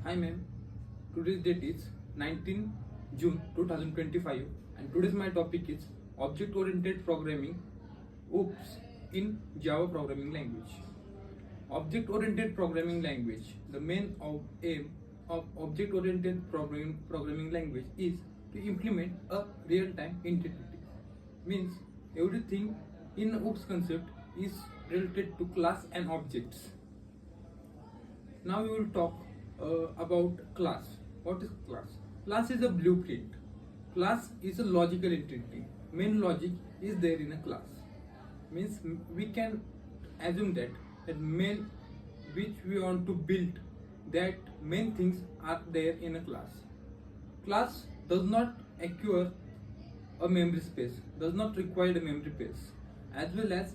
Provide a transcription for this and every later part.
Hi ma'am, today's date is 19 June 2025 and today's my topic is Object Oriented Programming OPPS in Java Programming Language. Object Oriented Programming Language. The main aim of Object Oriented Programming Language is to implement a real-time entity. Means everything in OPPS concept is related to class and objects. Now we will talk about class. What is class? Class is a blueprint. Class is a logical entity. Main logic is there in a class. Means we can assume that main which we want to build, that main things are there in a class. Class does not acquire a memory space, does not require a memory space, as well as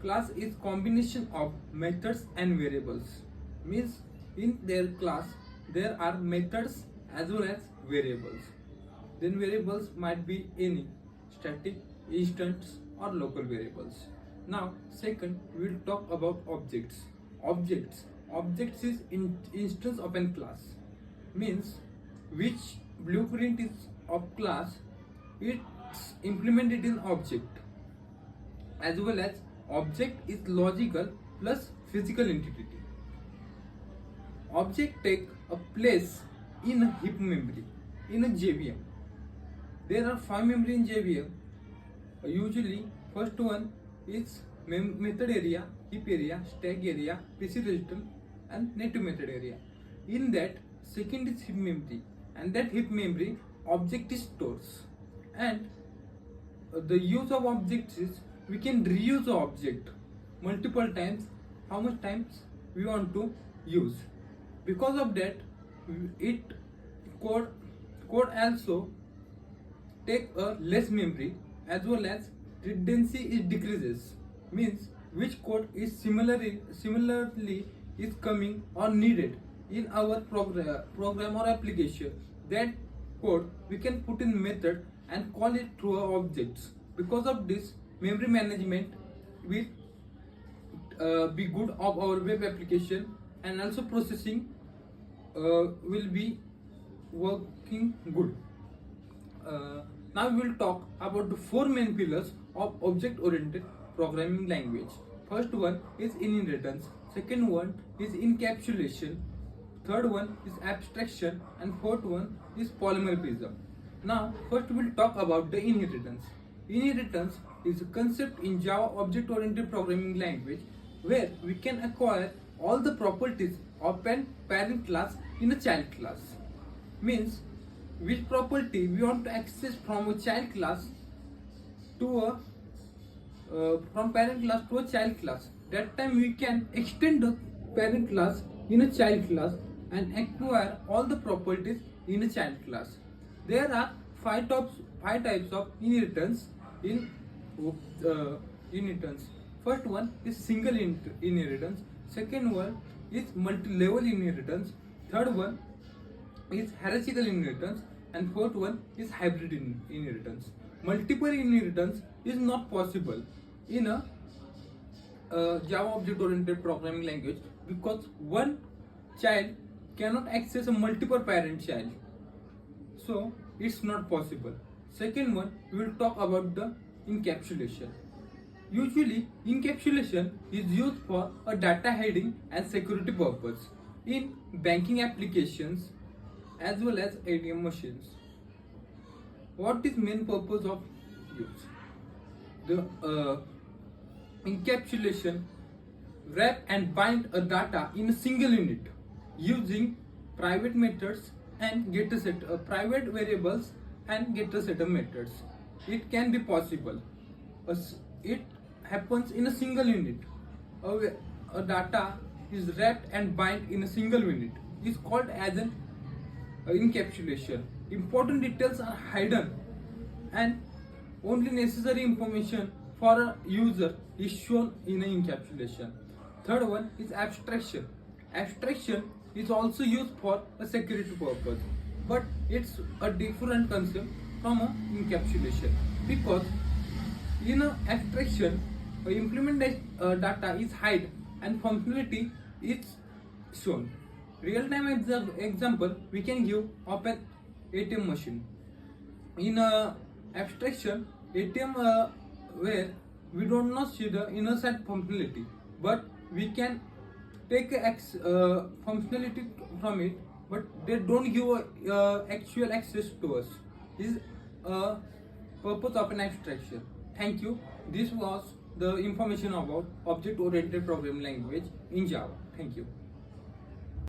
class is combination of methods and variables. Means in their class there are methods as well as variables. Then variables might be any static, instance or local variables. Now second we will talk about objects. Objects is instance of an class. Means which blueprint is of class, it's implemented in object, as well as object is logical plus physical entity. Object take a place in a heap memory in a JVM. There are 5 memory in JVM. Usually first one is method area, heap area, stack area, PC register and native method area. In that second is heap memory, and that heap memory object is stores. And the use of objects is we can reuse the object multiple times, how much times we want to use. Because of that, it code also take a less memory, as well as redundancy is decreases. Means which code is similarly is coming or needed in our program or application, that code we can put in method and call it through our objects. Because of this, memory management will be good of our web application, and also processing will be working good. Now we will talk about the 4 main pillars of object oriented programming language. First one is inheritance, second one is encapsulation, third one is abstraction, and fourth one is polymorphism. Now first we will talk about the inheritance. Inheritance is a concept in Java object oriented programming language where we can acquire all the properties of an parent class in a child class. Means which property we want to access from a child class to a from parent class to a child class. That time we can extend the parent class in a child class and acquire all the properties in a child class. There are five types of inheritance in inheritance. First one is single inheritance, second one is multi-level inheritance, third one is hierarchical inheritance, and fourth one is hybrid inheritance. Multiple inheritance is not possible in a Java object oriented programming language, because one child cannot access a multiple parent child, so it's not possible. Second one, we will talk about the encapsulation. Usually encapsulation is used for a data hiding and security purpose in banking applications as well as ATM machines. What is main purpose of use? The encapsulation wrap and bind a data in a single unit using private methods and getter set private variables and getter setter methods. It can be possible. It happens in a single unit. A data is wrapped and bind in a single unit is called as an encapsulation. Important details are hidden and only necessary information for a user is shown in an encapsulation. Third one is abstraction. Abstraction is also used for a security purpose, but it's a different concept from a encapsulation, because in a abstraction implemented data is hide and functionality is shown. Real-time example, we can give OPPS ATM machine. In abstraction, ATM where we do not see the inner side functionality, but we can take functionality from it, but they don't give actual access to us. This is purpose of an abstraction. Thank you. This was the information about object-oriented programming language in Java. Thank you.